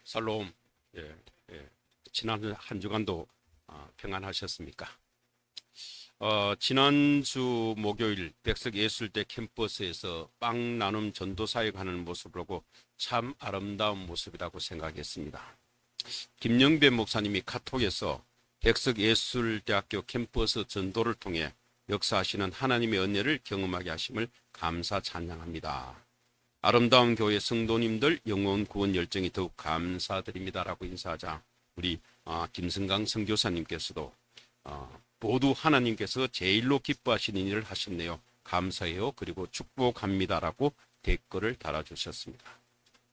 살롬. 예, 예. 지난 한 주간도 평안하셨습니까? 지난주 목요일 백석예술대 캠퍼스에서 빵 나눔 전도 사역하는 모습을 보고 참 아름다운 모습이라고 생각했습니다. 김영배 목사님이 카톡에서 백석예술대학교 캠퍼스 전도를 통해 역사하시는 하나님의 은혜를 경험하게 하심을 감사 찬양합니다. 아름다운 교회 성도님들 영혼 구원 열정이 더욱 감사드립니다라고 인사하자 우리 김성강 선교사님께서도 모두 하나님께서 제일로 기뻐하시는 일을 하셨네요. 감사해요. 그리고 축복합니다라고 댓글을 달아주셨습니다.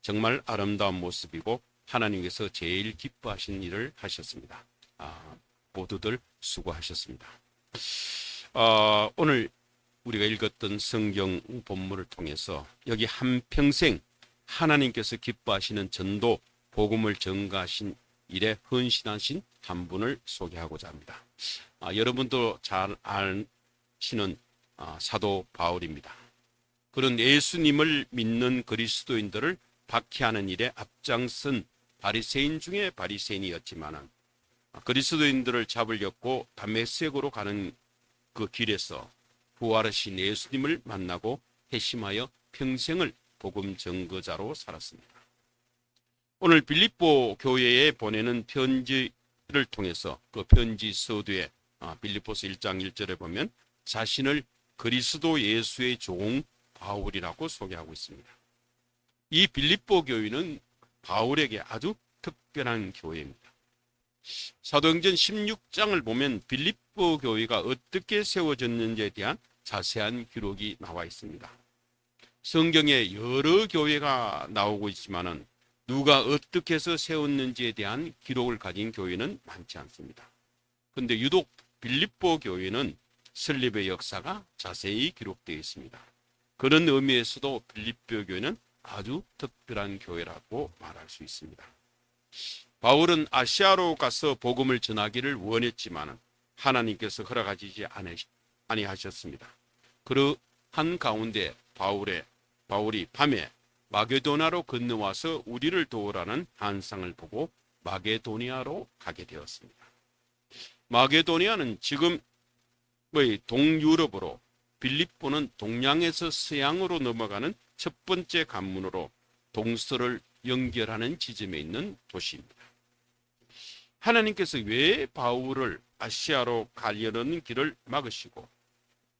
정말 아름다운 모습이고 하나님께서 제일 기뻐하시는 일을 하셨습니다. 모두들 수고하셨습니다. 오늘 우리가 읽었던 성경 본문을 통해서 여기 한평생 하나님께서 기뻐하시는 전도, 복음을 전가하신 일에 헌신하신 한 분을 소개하고자 합니다. 여러분도 잘 아시는 사도 바울입니다. 그런 예수님을 믿는 그리스도인들을 박해하는 일에 앞장선 바리새인 중에 바리새인이었지만 그리스도인들을 잡으려고 다메섹으로 가는 그 길에서 부활하신 예수님을 만나고 회심하여 평생을 복음 전거자로 살았습니다. 오늘 빌립보 교회에 보내는 편지를 통해서 그 편지 서두에 빌립보서 1장 1절에 보면 자신을 그리스도 예수의 종 바울이라고 소개하고 있습니다. 이 빌립보 교회는 바울에게 아주 특별한 교회입니다. 사도행전 16장을 보면 빌립보 교회가 어떻게 세워졌는지에 대한 자세한 기록이 나와 있습니다. 성경에 여러 교회가 나오고 있지만은 누가 어떻게 해서 세웠는지에 대한 기록을 가진 교회는 많지 않습니다. 그런데 유독 빌립보 교회는 설립의 역사가 자세히 기록되어 있습니다. 그런 의미에서도 빌립보 교회는 아주 특별한 교회라고 말할 수 있습니다. 바울은 아시아로 가서 복음을 전하기를 원했지만 하나님께서 허락하지 아니하셨습니다. 그러한 가운데 바울이 밤에 마게도냐로 건너와서 우리를 도우라는 한상을 보고 마게도니아로 가게 되었습니다. 마게도니아는 지금의 동유럽으로, 빌립보는 동양에서 서양으로 넘어가는 첫 번째 관문으로 동서를 연결하는 지점에 있는 도시입니다. 하나님께서 왜 바울을 아시아로 가려는 길을 막으시고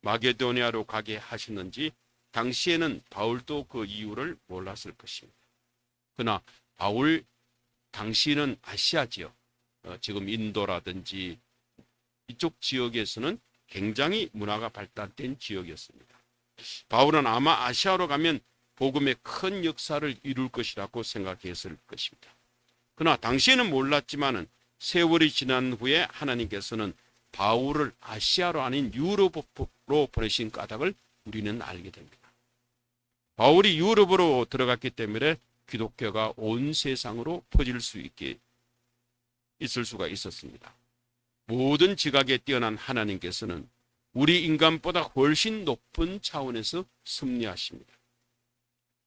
마게도니아로 가게 하시는지 당시에는 바울도 그 이유를 몰랐을 것입니다. 그러나 바울 당시는 아시아 지역, 지금 인도라든지 이쪽 지역에서는 굉장히 문화가 발달된 지역이었습니다. 바울은 아마 아시아로 가면 복음의 큰 역사를 이룰 것이라고 생각했을 것입니다. 그러나 당시에는 몰랐지만은 세월이 지난 후에 하나님께서는 바울을 아시아로 아닌 유럽으로 보내신 까닭을 우리는 알게 됩니다. 바울이 유럽으로 들어갔기 때문에 기독교가 온 세상으로 퍼질 수 있을 수가 있었습니다. 모든 지각에 뛰어난 하나님께서는 우리 인간보다 훨씬 높은 차원에서 섭리하십니다.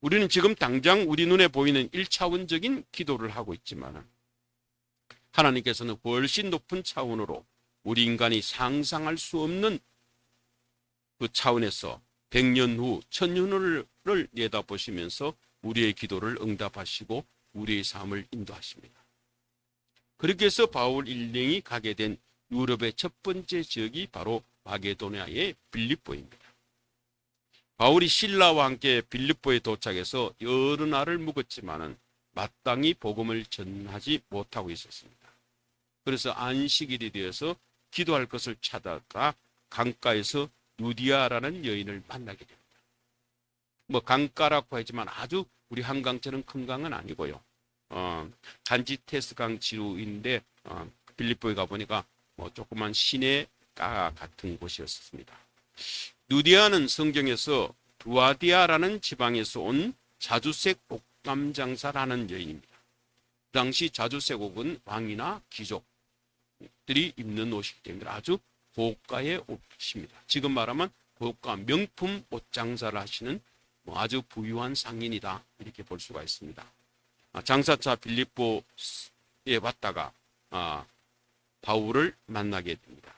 우리는 지금 당장 우리 눈에 보이는 1차원적인 기도를 하고 있지만 하나님께서는 훨씬 높은 차원으로 우리 인간이 상상할 수 없는 그 차원에서 100년 후, 1000년 후를 내다보시면서 우리의 기도를 응답하시고 우리의 삶을 인도하십니다. 그렇게 해서 바울 일행이 가게 된 유럽의 첫 번째 지역이 바로 마게도냐의 빌립보입니다. 바울이 신라와 함께 빌립보에 도착해서 여러 날을 묵었지만은 마땅히 복음을 전하지 못하고 있었습니다. 그래서 안식일이 되어서 기도할 것을 찾다가 강가에서 누디아라는 여인을 만나게 됩니다. 강가라고 하지만 아주 우리 한강처럼 큰 강은 아니고요. 간지테스강 지루인데 빌립보에 가보니까 조그만 시내가 같은 곳이었습니다. 누디아는 성경에서 두아디아라는 지방에서 온 자주색 옷감 장사라는 여인입니다. 그 당시 자주색 옷은 왕이나 귀족들이 입는 옷이기 때문에 아주 고가의 옷입니다. 지금 말하면 고가 명품 옷 장사를 하시는 아주 부유한 상인이다 이렇게 볼 수가 있습니다. 장사차 빌립보에 왔다가 바울을 만나게 됩니다.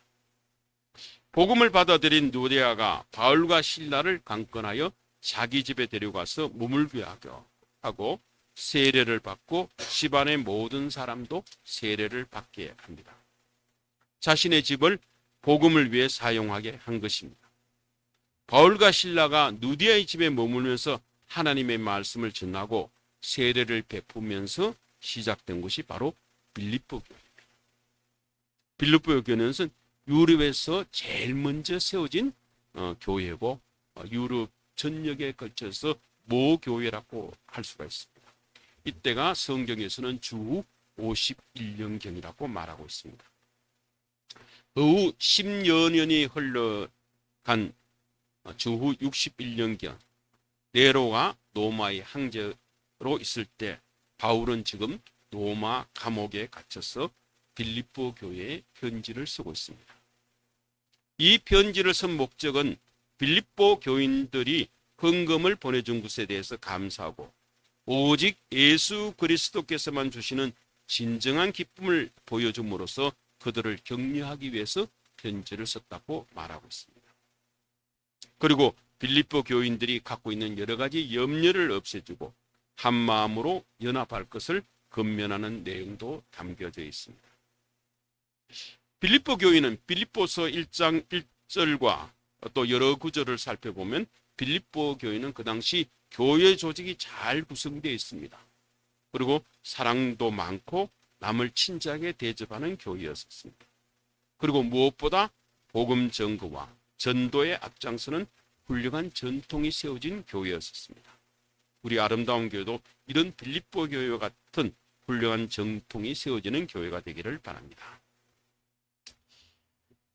복음을 받아들인 누디아가 바울과 실라를 강권하여 자기 집에 데려가서 머물게 하고 세례를 받고 집안의 모든 사람도 세례를 받게 합니다. 자신의 집을 복음을 위해 사용하게 한 것입니다. 바울과 실라가 누디아의 집에 머물면서 하나님의 말씀을 전하고 세례를 베푸면서 시작된 곳이 바로 빌립보 교회입니다. 빌립보 교회는 유럽에서 제일 먼저 세워진 교회고 유럽 전역에 걸쳐서 모교회라고 할 수가 있습니다. 이때가 성경에서는 주후 51년경이라고 말하고 있습니다. 후 10여 년이 흘러간 주후 61년경 네로가 로마의 황제로 있을 때 바울은 지금 로마 감옥에 갇혀서 빌립보 교회에 편지를 쓰고 있습니다. 이 편지를 쓴 목적은 빌립보 교인들이 헌금을 보내준 것에 대해서 감사하고 오직 예수 그리스도께서만 주시는 진정한 기쁨을 보여줌으로써 그들을 격려하기 위해서 편지를 썼다고 말하고 있습니다. 그리고 빌립보 교인들이 갖고 있는 여러 가지 염려를 없애주고 한 마음으로 연합할 것을 권면하는 내용도 담겨져 있습니다. 빌립보 교인은 빌립보서 1장 1절과 또 여러 구절을 살펴보면 빌립보 교인은 그 당시 교회 조직이 잘 구성되어 있습니다. 그리고 사랑도 많고 남을 친절하게 대접하는 교회였습니다. 그리고 무엇보다 복음 전거와 전도에 앞장서는 훌륭한 전통이 세워진 교회였습니다. 우리 아름다운 교회도 이런 빌립보 교회와 같은 훌륭한 전통이 세워지는 교회가 되기를 바랍니다.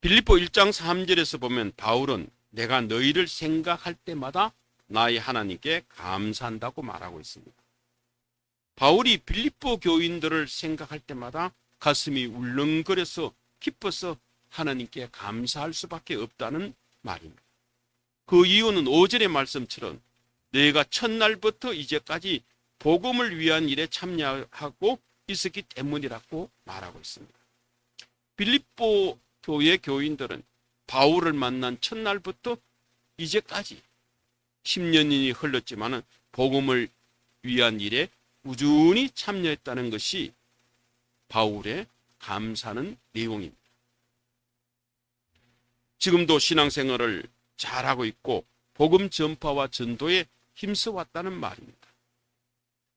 빌립보 1장 3절에서 보면 바울은 내가 너희를 생각할 때마다 나의 하나님께 감사한다고 말하고 있습니다. 바울이 빌립보 교인들을 생각할 때마다 가슴이 울렁거려서 기뻐서 하나님께 감사할 수밖에 없다는 말입니다. 그 이유는 5절의 말씀처럼 내가 첫날부터 이제까지 복음을 위한 일에 참여하고 있었기 때문이라고 말하고 있습니다. 빌립보 교회 교인들은 바울을 만난 첫날부터 이제까지 10년이 흘렀지만 복음을 위한 일에 꾸준히 참여했다는 것이 바울의 감사하는 내용입니다. 지금도 신앙생활을 잘하고 있고 복음 전파와 전도에 힘써왔다는 말입니다.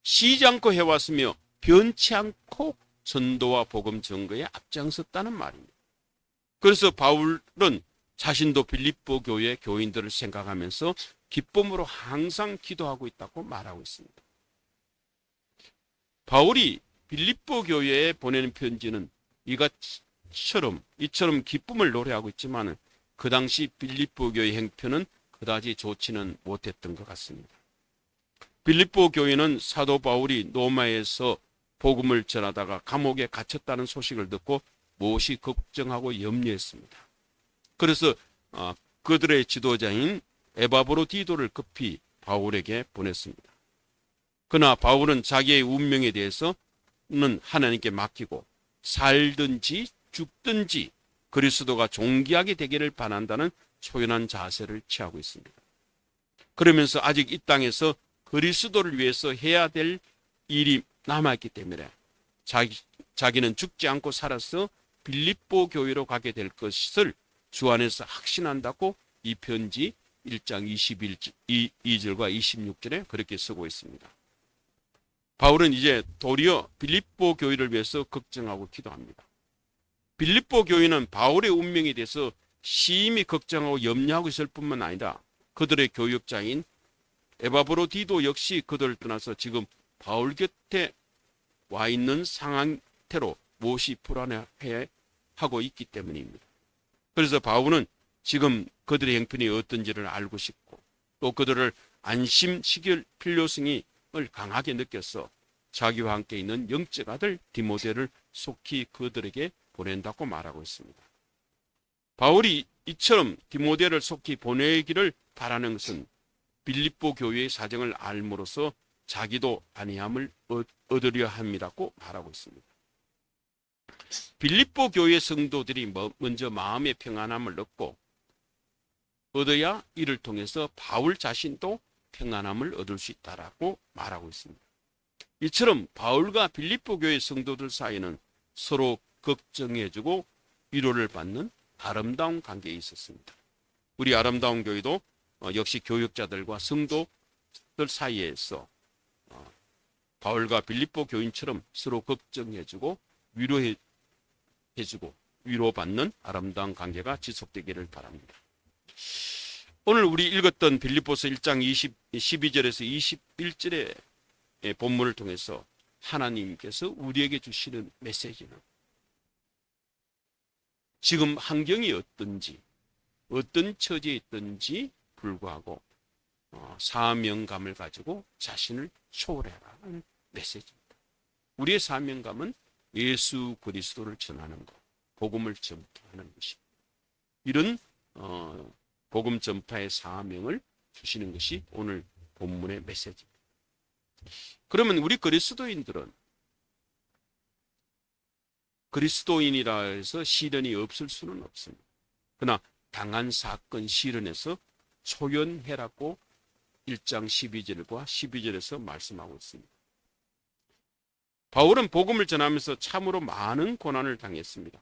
쉬지 않고 해왔으며 변치 않고 전도와 복음 전거에 앞장섰다는 말입니다. 그래서 바울은 자신도 빌립보 교회 교인들을 생각하면서 기쁨으로 항상 기도하고 있다고 말하고 있습니다. 바울이 빌립보 교회에 보내는 편지는 이처럼 기쁨을 노래하고 있지만 그 당시 빌립보 교회 형편은 그다지 좋지는 못했던 것 같습니다. 빌립보 교회는 사도 바울이 로마에서 복음을 전하다가 감옥에 갇혔다는 소식을 듣고 무엇이 걱정하고 염려했습니다. 그래서 그들의 지도자인 에바브로디도를 급히 바울에게 보냈습니다. 그러나 바울은 자기의 운명에 대해서는 하나님께 맡기고 살든지 죽든지 그리스도가 존귀하게 되기를 바란다는 초연한 자세를 취하고 있습니다. 그러면서 아직 이 땅에서 그리스도를 위해서 해야 될 일이 남아있기 때문에 자기는 죽지 않고 살아서 빌립보 교회로 가게 될 것을 주 안에서 확신한다고 이 편지 1장 22절과 26절에 그렇게 쓰고 있습니다. 바울은 이제 도리어 빌립보 교회를 위해서 걱정하고 기도합니다. 빌립보 교회는 바울의 운명에 대해서 심히 걱정하고 염려하고 있을 뿐만 아니라 그들의 교육자인 에바브로디도 역시 그들을 떠나서 지금 바울 곁에 와 있는 상태로 무엇이 불안해하고 있기 때문입니다. 그래서 바울은 지금 그들의 형편이 어떤지를 알고 싶고 또 그들을 안심시킬 필요성을 강하게 느껴서 자기와 함께 있는 영적 아들 디모데를 속히 그들에게 보낸다고 말하고 있습니다. 바울이 이처럼 디모데를 속히 보내기를 바라는 것은 빌립보 교회의 사정을 알므로써 자기도 안위함을 얻으려 함이라고 말하고 있습니다. 빌립보 교회 성도들이 먼저 마음의 평안함을 얻어야 이를 통해서 바울 자신도 평안함을 얻을 수 있다라고 말하고 있습니다. 이처럼 바울과 빌립보 교회 성도들 사이에는 서로 걱정해주고 위로를 받는 아름다운 관계에 있었습니다. 우리 아름다운 교회도 역시 교역자들과 성도들 사이에서 바울과 빌립보 교인처럼 서로 걱정해주고 위로해주고 위로받는 아름다운 관계가 지속되기를 바랍니다. 오늘 우리 읽었던 빌립보서 1장 12절에서 21절의 본문을 통해서 하나님께서 우리에게 주시는 메시지는 지금 환경이 어떤지 어떤 처지에 있든지 불구하고 사명감을 가지고 자신을 초월해라는 메시지입니다. 우리의 사명감은 예수 그리스도를 전하는 것, 복음을 전파하는 것입니다. 이런 복음 전파의 사명을 주시는 것이 오늘 본문의 메시지입니다. 그러면 우리 그리스도인들은 그리스도인이라 해서 시련이 없을 수는 없습니다. 그러나 당한 사건 시련에서 초연해라고 1장 12절과 12절에서 말씀하고 있습니다. 바울은 복음을 전하면서 참으로 많은 고난을 당했습니다.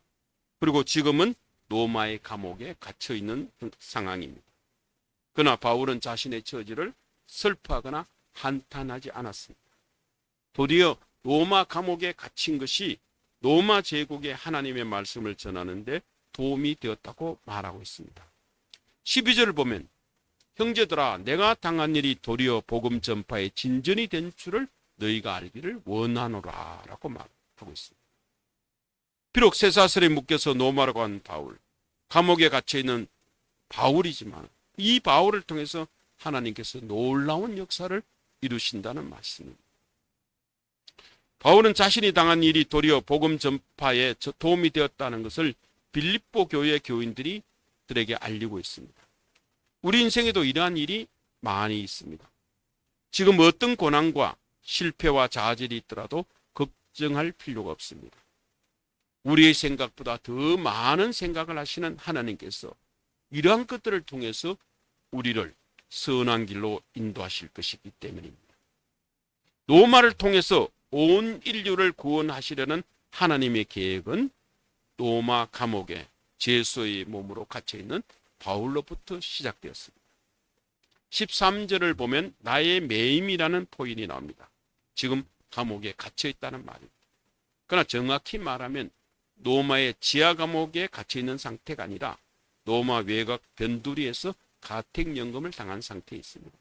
그리고 지금은 로마의 감옥에 갇혀 있는 상황입니다. 그러나 바울은 자신의 처지를 슬퍼하거나 한탄하지 않았습니다. 도리어 로마 감옥에 갇힌 것이 로마 제국의 하나님의 말씀을 전하는데 도움이 되었다고 말하고 있습니다. 12절을 보면 형제들아 내가 당한 일이 도리어 복음 전파의 진전이 된 줄을 너희가 알기를 원하노라 라고 말하고 있습니다. 비록 쇠사슬에 묶여서 로마로 간 바울, 감옥에 갇혀있는 바울이지만 이 바울을 통해서 하나님께서 놀라운 역사를 이루신다는 말씀입니다. 바울은 자신이 당한 일이 도리어 복음 전파에 도움이 되었다는 것을 빌립보 교회 교인들에게 알리고 있습니다. 우리 인생에도 이러한 일이 많이 있습니다. 지금 어떤 고난과 실패와 좌절이 있더라도 걱정할 필요가 없습니다. 우리의 생각보다 더 많은 생각을 하시는 하나님께서 이러한 것들을 통해서 우리를 선한 길로 인도하실 것이기 때문입니다. 로마를 통해서 온 인류를 구원하시려는 하나님의 계획은 로마 감옥에 죄수의 몸으로 갇혀있는 바울로부터 시작되었습니다. 13절을 보면 나의 매임이라는 포인이 나옵니다. 지금 감옥에 갇혀있다는 말입니다. 그러나 정확히 말하면 로마의 지하 감옥에 갇혀있는 상태가 아니라 로마 외곽 변두리에서 가택연금을 당한 상태에 있습니다.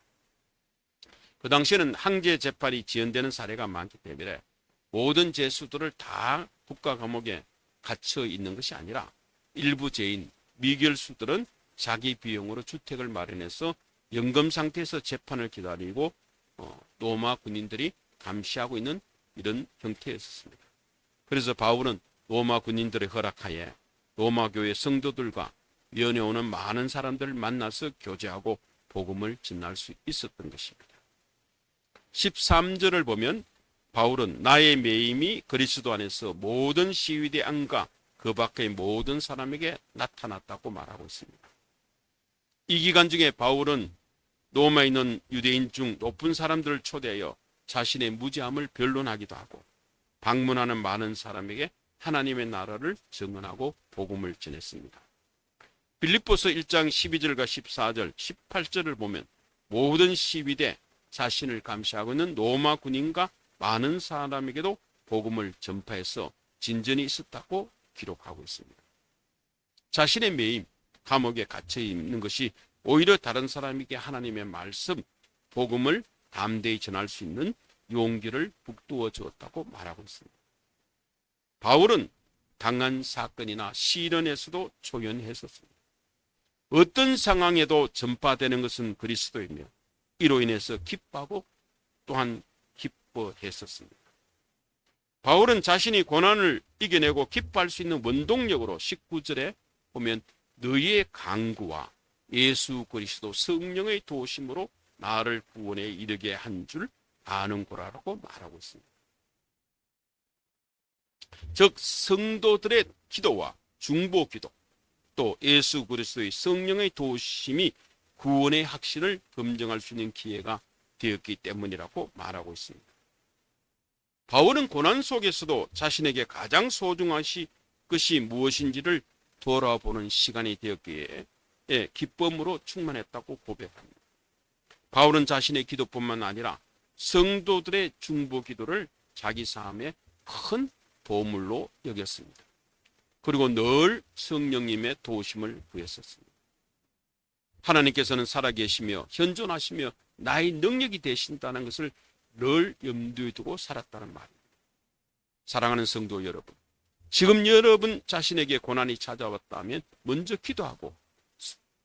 그 당시에는 항제 재판이 지연되는 사례가 많기 때문에 모든 죄수들을 다 국가 감옥에 갇혀 있는 것이 아니라 일부 죄인, 미결수들은 자기 비용으로 주택을 마련해서 연금 상태에서 재판을 기다리고 로마 군인들이 감시하고 있는 이런 형태였습니다. 그래서 바울은 로마 군인들의 허락하에 로마 교회 성도들과 면회 오는 많은 사람들을 만나서 교제하고 복음을 전할 수 있었던 것입니다. 13절을 보면 바울은 나의 매임이 그리스도 안에서 모든 시위대 안과 그 밖의 모든 사람에게 나타났다고 말하고 있습니다. 이 기간 중에 바울은 로마에 있는 유대인 중 높은 사람들을 초대하여 자신의 무죄함을 변론하기도 하고 방문하는 많은 사람에게 하나님의 나라를 증언하고 복음을 전했습니다. 빌립보서 1장 12절과 14절, 18절을 보면 모든 시위대 자신을 감시하고 있는 로마 군인과 많은 사람에게도 복음을 전파해서 진전이 있었다고 기록하고 있습니다. 자신의 매임, 감옥에 갇혀 있는 것이 오히려 다른 사람에게 하나님의 말씀, 복음을 담대히 전할 수 있는 용기를 북두어 주었다고 말하고 있습니다. 바울은 당한 사건이나 시련에서도 초연했었습니다. 어떤 상황에도 전파되는 것은 그리스도이며 이로 인해서 기뻐하고 또한 기뻐했었습니다. 바울은 자신이 고난을 이겨내고 기뻐할 수 있는 원동력으로 19절에 보면 너희의 강구와 예수 그리스도 성령의 도우심으로 나를 구원에 이르게 한 줄 아는 거라고 말하고 있습니다. 즉 성도들의 기도와 중보 기도, 또 예수 그리스도의 성령의 도우심이 구원의 확신을 검증할 수 있는 기회가 되었기 때문이라고 말하고 있습니다. 바울은 고난 속에서도 자신에게 가장 소중한 것이 무엇인지를 돌아보는 시간이 되었기에 기쁨으로 충만했다고 고백합니다. 바울은 자신의 기도뿐만 아니라 성도들의 중보 기도를 자기 삶에 큰 보물로 여겼습니다. 그리고 늘 성령님의 도우심을 구했었습니다. 하나님께서는 살아계시며 현존하시며 나의 능력이 되신다는 것을 늘 염두에 두고 살았다는 말입니다. 사랑하는 성도 여러분, 지금 여러분 자신에게 고난이 찾아왔다면 먼저 기도하고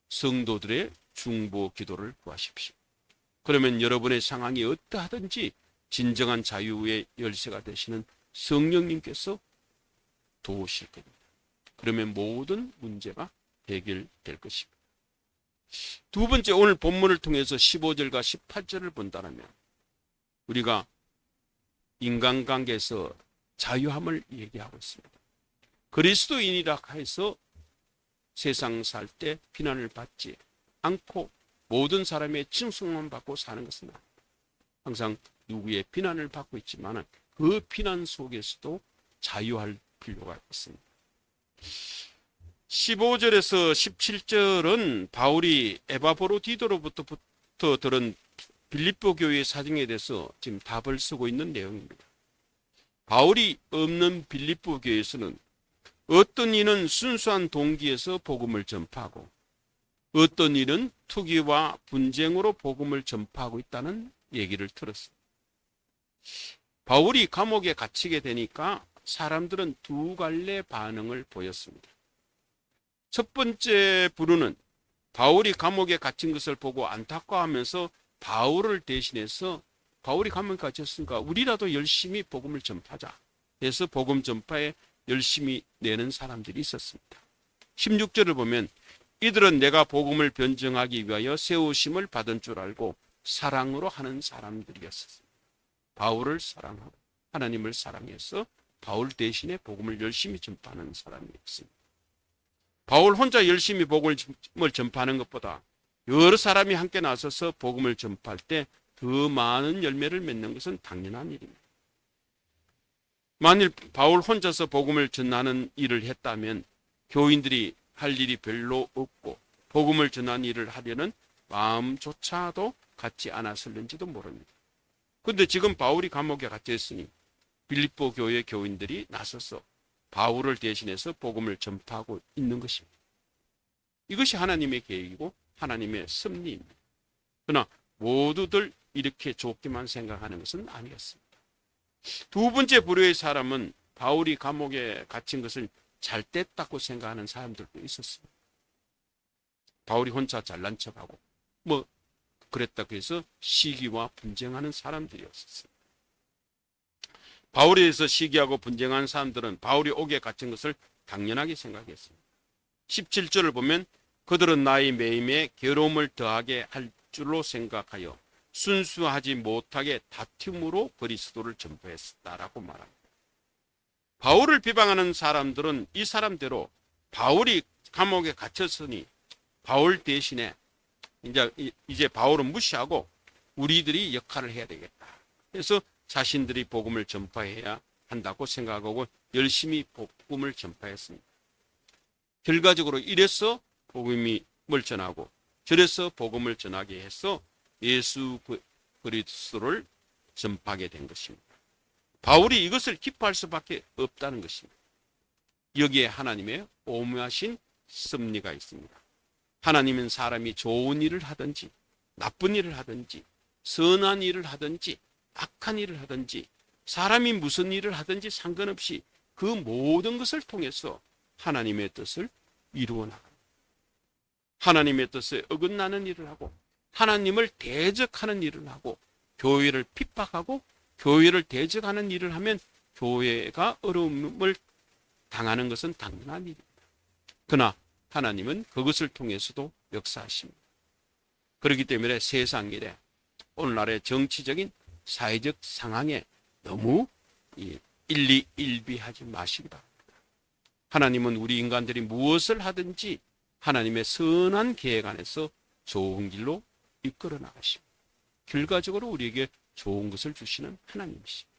성도들의 중보 기도를 구하십시오. 그러면 여러분의 상황이 어떠하든지 진정한 자유의 열쇠가 되시는 성령님께서 도우실 겁니다. 그러면 모든 문제가 해결될 것입니다. 두 번째, 오늘 본문을 통해서 15절과 18절을 본다면 우리가 인간관계에서 자유함을 얘기하고 있습니다. 그리스도인이라 해서 세상 살 때 비난을 받지 않고 모든 사람의 칭송만 받고 사는 것은 아닙니다. 항상 누구의 비난을 받고 있지만 그 비난 속에서도 자유할 필요가 있습니다. 15절에서 17절은 바울이 에바브로디도로부터 들은 빌립보 교회의 사정에 대해서 지금 답을 쓰고 있는 내용입니다. 바울이 없는 빌립보 교회에서는 어떤 이는 순수한 동기에서 복음을 전파하고 어떤 이는 투기와 분쟁으로 복음을 전파하고 있다는 얘기를 들었습니다. 바울이 감옥에 갇히게 되니까 사람들은 두 갈래 반응을 보였습니다. 첫 번째 부류는 바울이 감옥에 갇힌 것을 보고 안타까워하면서 바울을 대신해서 바울이 감옥에 갇혔으니까 우리라도 열심히 복음을 전파하자 해서 복음 전파에 열심히 내는 사람들이 있었습니다. 16절을 보면 이들은 내가 복음을 변증하기 위하여 세우심을 받은 줄 알고 사랑으로 하는 사람들이었습니다. 바울을 사랑하고 하나님을 사랑해서 바울 대신에 복음을 열심히 전파하는 사람이었습니다. 바울 혼자 열심히 복음을 전파하는 것보다 여러 사람이 함께 나서서 복음을 전파할 때 더 많은 열매를 맺는 것은 당연한 일입니다. 만일 바울 혼자서 복음을 전하는 일을 했다면 교인들이 할 일이 별로 없고 복음을 전하는 일을 하려는 마음조차도 갖지 않았을는지도 모릅니다. 그런데 지금 바울이 감옥에 갇혀 있으니 빌립보 교회 교인들이 나서서 바울을 대신해서 복음을 전파하고 있는 것입니다. 이것이 하나님의 계획이고 하나님의 섭리입니다. 그러나 모두들 이렇게 좋게만 생각하는 것은 아니었습니다. 두 번째 부류의 사람은 바울이 감옥에 갇힌 것을 잘 됐다고 생각하는 사람들도 있었습니다. 바울이 혼자 잘난 척하고 그랬다고 해서 시기와 분쟁하는 사람들이었습니다. 바울에 대해서 시기하고 분쟁하는 사람들은 바울이 옥에 갇힌 것을 당연하게 생각했습니다. 17절을 보면 그들은 나의 매임에 괴로움을 더하게 할 줄로 생각하여 순수하지 못하게 다툼으로 그리스도를 전파했다라고 말합니다. 바울을 비방하는 사람들은 이 사람대로 바울이 감옥에 갇혔으니 바울 대신에 이제 바울은 무시하고 우리들이 역할을 해야 되겠다. 그래서 자신들이 복음을 전파해야 한다고 생각하고 열심히 복음을 전파했습니다. 결과적으로 이래서 복음을 전하고 저래서 복음을 전하게 해서 예수 그리스도를 전파하게 된 것입니다. 바울이 이것을 기뻐할 수밖에 없다는 것입니다. 여기에 하나님의 오묘하신 섭리가 있습니다. 하나님은 사람이 좋은 일을 하든지 나쁜 일을 하든지 선한 일을 하든지 악한 일을 하든지 사람이 무슨 일을 하든지 상관없이 그 모든 것을 통해서 하나님의 뜻을 이루어 나갑니다. 하나님의 뜻에 어긋나는 일을 하고 하나님을 대적하는 일을 하고 교회를 핍박하고 교회를 대적하는 일을 하면 교회가 어려움을 당하는 것은 당연한 일입니다. 그러나 하나님은 그것을 통해서도 역사하십니다. 그렇기 때문에 세상 일에 오늘날의 정치적인 사회적 상황에 너무 일희일비하지 마시기 바랍니다. 하나님은 우리 인간들이 무엇을 하든지 하나님의 선한 계획 안에서 좋은 길로 이끌어 나가시고 결과적으로 우리에게 좋은 것을 주시는 하나님이십니다.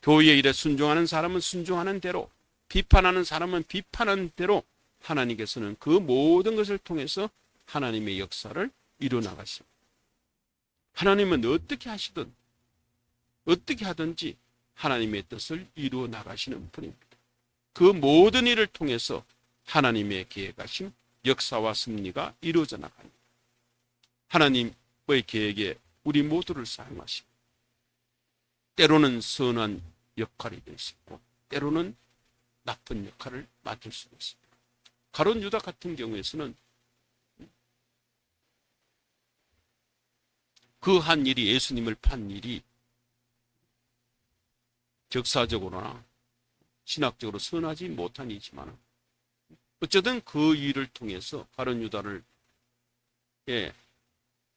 교회의 일에 순종하는 사람은 순종하는 대로, 비판하는 사람은 비판하는 대로 하나님께서는 그 모든 것을 통해서 하나님의 역사를 이루어 나가십니다. 하나님은 어떻게 하시든 어떻게 하든지 하나님의 뜻을 이루어 나가시는 분입니다. 그 모든 일을 통해서 하나님의 계획하신 역사와 승리가 이루어져 나갑니다. 하나님의 계획에 우리 모두를 사용하십니다. 때로는 선한 역할이 될 수 있고 때로는 나쁜 역할을 맡을 수 있습니다. 가룟 유다 같은 경우에서는 그 한 일이, 예수님을 판 일이 역사적으로나 신학적으로 선하지 못한 일이지만 어쨌든 그 일을 통해서 가룟 유다를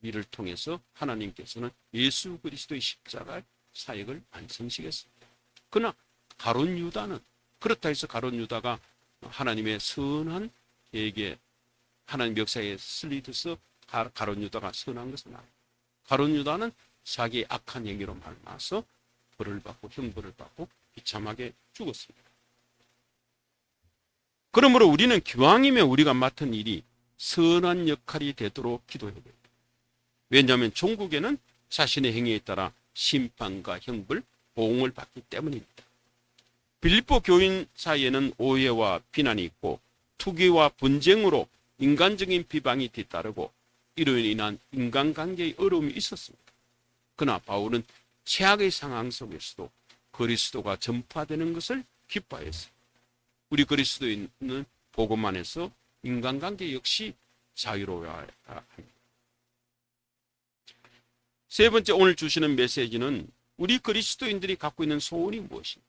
일을 통해서 하나님께서는 예수 그리스도의 십자가의 사역을 완성시켰습니다. 그러나 가룟 유다는 그렇다 해서 가룟 유다가 하나님의 선한 계획에 하나님 역사에 슬리듯서 가룟 유다가 선한 것은 아닙니다. 가룟 유다는 자기의 악한 행위로 말미암아서 벌을 받고 형벌을 받고 비참하게 죽었습니다. 그러므로 우리는 기왕이면 우리가 맡은 일이 선한 역할이 되도록 기도해야 됩니다. 왜냐하면 종국에는 자신의 행위에 따라 심판과 형벌, 보응을 받기 때문입니다. 빌립보 교인 사이에는 오해와 비난이 있고 투기와 분쟁으로 인간적인 비방이 뒤따르고 이로 인한 인간관계의 어려움이 있었습니다. 그러나 바울은 최악의 상황 속에서도 그리스도가 전파되는 것을 기뻐했습니다. 우리 그리스도인은 복음 안에서 인간관계 역시 자유로워야 합니다. 세 번째, 오늘 주시는 메시지는 우리 그리스도인들이 갖고 있는 소원이 무엇입니까?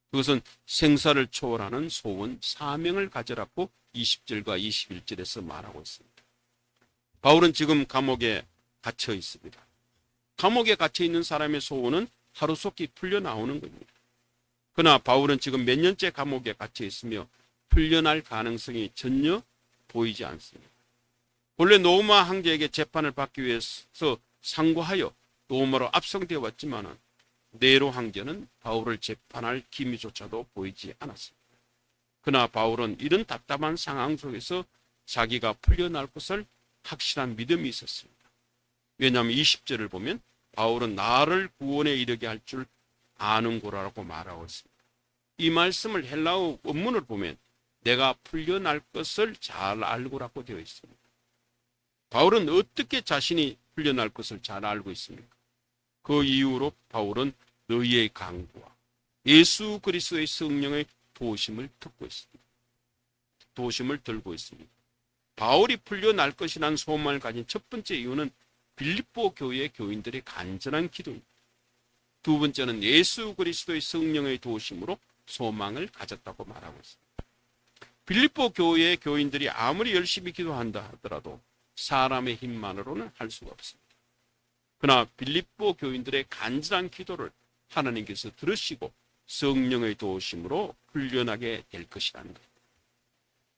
그것은 생사를 초월하는 소원, 사명을 가져라고 20절과 21절에서 말하고 있습니다. 바울은 지금 감옥에 갇혀 있습니다. 감옥에 갇혀 있는 사람의 소원은 하루속히 풀려나오는 겁니다. 그러나 바울은 지금 몇 년째 감옥에 갇혀 있으며 풀려날 가능성이 전혀 보이지 않습니다. 본래 노마 황제에게 재판을 받기 위해서 상고하여 로마로 압송되어 왔지만 네로 황제는 바울을 재판할 기미조차도 보이지 않았습니다. 그러나 바울은 이런 답답한 상황 속에서 자기가 풀려날 것을 확실한 믿음이 있었습니다. 왜냐하면 20절을 보면 바울은 나를 구원에 이르게 할 줄 아는고라고 말하고 있습니다. 이 말씀을 헬라어 원문을 보면 내가 풀려날 것을 잘 알고라고 되어 있습니다. 바울은 어떻게 자신이 풀려날 것을 잘 알고 있습니까? 그 이후로 바울은 너희의 강구와 예수 그리스도의 성령의 도심을 듣고 있습니다. 도심을 들고 있습니다. 바울이 풀려날 것이라는 소망을 가진 첫 번째 이유는 빌립보 교회의 교인들의 간절한 기도입니다. 두 번째는 예수 그리스도의 성령의 도심으로 소망을 가졌다고 말하고 있습니다. 빌립보 교회의 교인들이 아무리 열심히 기도한다 하더라도 사람의 힘만으로는 할 수가 없습니다. 그러나 빌립보 교인들의 간절한 기도를 하나님께서 들으시고 성령의 도심으로 풀려나게 될 것이라는 것.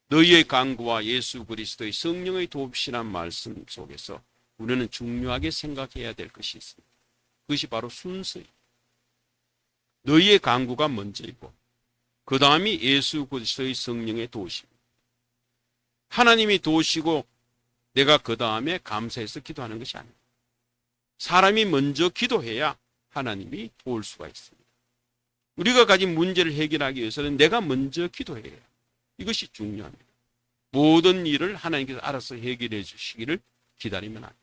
너희의 강구와 예수 그리스도의 성령의 도심이란 말씀 속에서 우리는 중요하게 생각해야 될 것이 있습니다. 그것이 바로 순서입니다. 너희의 강구가 먼저이고 그 다음이 예수 그리스도의 성령의 도심입니다. 하나님이 도우시고 내가 그 다음에 감사해서 기도하는 것이 아닙니다. 사람이 먼저 기도해야 하나님이 도울 수가 있습니다. 우리가 가진 문제를 해결하기 위해서는 내가 먼저 기도해야 해요. 이것이 중요합니다. 모든 일을 하나님께서 알아서 해결해 주시기를 기다리면 안 돼요.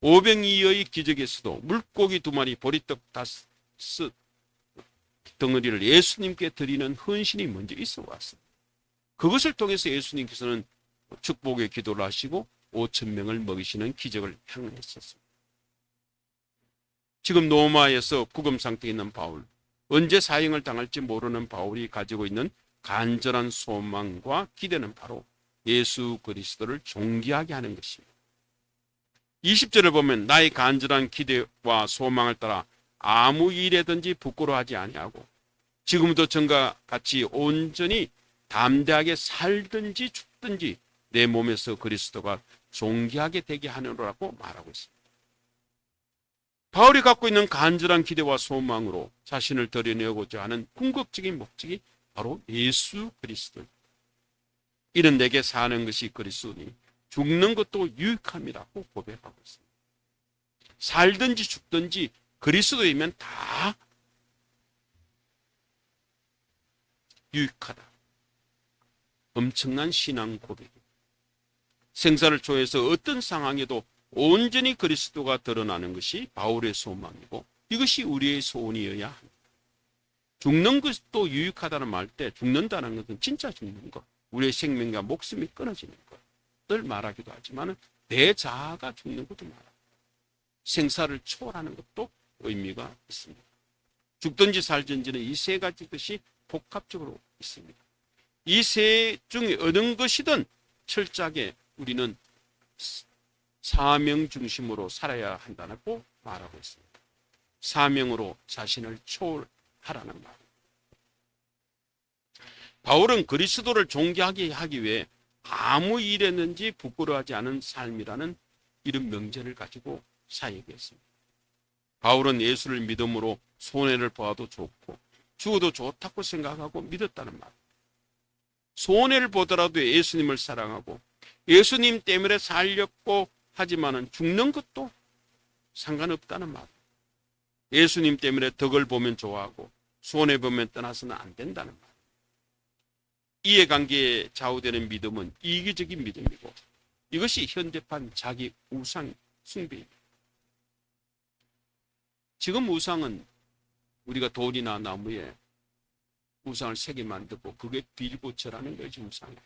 오병이어의 기적에서도 물고기 2마리, 보리떡 5 덩어리를 예수님께 드리는 헌신이 먼저 있어 왔습니다. 그것을 통해서 예수님께서는 축복의 기도를 하시고 5,000명을 먹이시는 기적을 행했었습니다. 지금 로마에서 구금 상태에 있는 바울, 언제 사형을 당할지 모르는 바울이 가지고 있는 간절한 소망과 기대는 바로 예수 그리스도를 존귀하게 하는 것입니다. 20절을 보면 나의 간절한 기대와 소망을 따라 아무 일에든지 부끄러워하지 아니하고 지금도 전과 같이 온전히 담대하게 살든지 죽든지 내 몸에서 그리스도가 존귀하게 되게 하느라고 말하고 있습니다. 바울이 갖고 있는 간절한 기대와 소망으로 자신을 드러내고자 하는 궁극적인 목적이 바로 예수 그리스도. 이는 내게 사는 것이 그리스도니 죽는 것도 유익함이라고 고백하고 있습니다. 살든지 죽든지 그리스도이면 다 유익하다. 엄청난 신앙 고백입니다. 생사를 초해서 어떤 상황에도 온전히 그리스도가 드러나는 것이 바울의 소망이고 이것이 우리의 소원이어야 합니다. 죽는 것도 유익하다는 말 때 죽는다는 것은 진짜 죽는 것, 우리의 생명과 목숨이 끊어지는 것을 말하기도 하지만 내 자아가 죽는 것도 말합니다. 생사를 초월하는 것도 의미가 있습니다. 죽든지 살든지는 이 세 가지 것이 복합적으로 있습니다. 이 세 중에 어느 것이든 철저하게 우리는 사명 중심으로 살아야 한다고 말하고 있습니다. 사명으로 자신을 초월하라는 말. 바울은 그리스도를 존귀하게 하기 위해 아무 일에든지 부끄러워하지 않은 삶이라는 이런 명제를 가지고 사역했습니다. 바울은 예수를 믿음으로 손해를 보아도 좋고 죽어도 좋다고 생각하고 믿었다는 말. 손해를 보더라도 예수님을 사랑하고 예수님 때문에 살렸고 하지만은 죽는 것도 상관없다는 말. 예수님 때문에 덕을 보면 좋아하고 손해 보면 떠나서는 안 된다는 말. 이해관계에 좌우되는 믿음은 이기적인 믿음이고 이것이 현대판 자기 우상 숭배입니다. 지금 우상은 우리가 돌이나 나무에 우상을 새게 만들고 그게 빌고처라는 것이 우상이에요.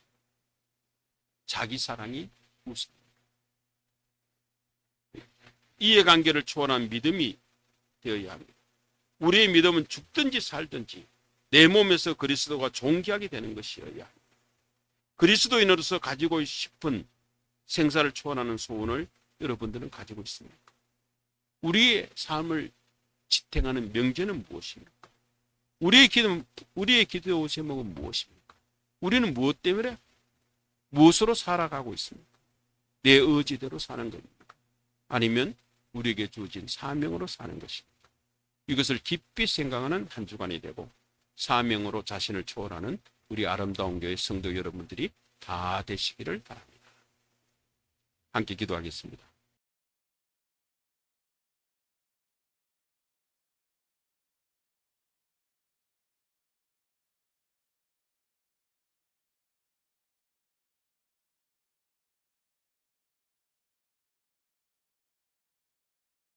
자기 사랑이 우상. 이해관계를 초월한 믿음이 되어야 합니다. 우리의 믿음은 죽든지 살든지 내 몸에서 그리스도가 존귀하게 되는 것이어야 합니다. 그리스도인으로서 가지고 싶은 생사를 초월하는 소원을 여러분들은 가지고 있습니까? 우리의 삶을 지탱하는 명제는 무엇입니까? 우리의 기도 제목은 무엇입니까? 우리는 무엇 때문에 무엇으로 살아가고 있습니까? 내 의지대로 사는 겁니까? 아니면 우리에게 주어진 사명으로 사는 것입니까? 이것을 깊이 생각하는 한 주간이 되고 사명으로 자신을 초월하는 우리 아름다운 교회 성도 여러분들이 다 되시기를 바랍니다. 함께 기도하겠습니다.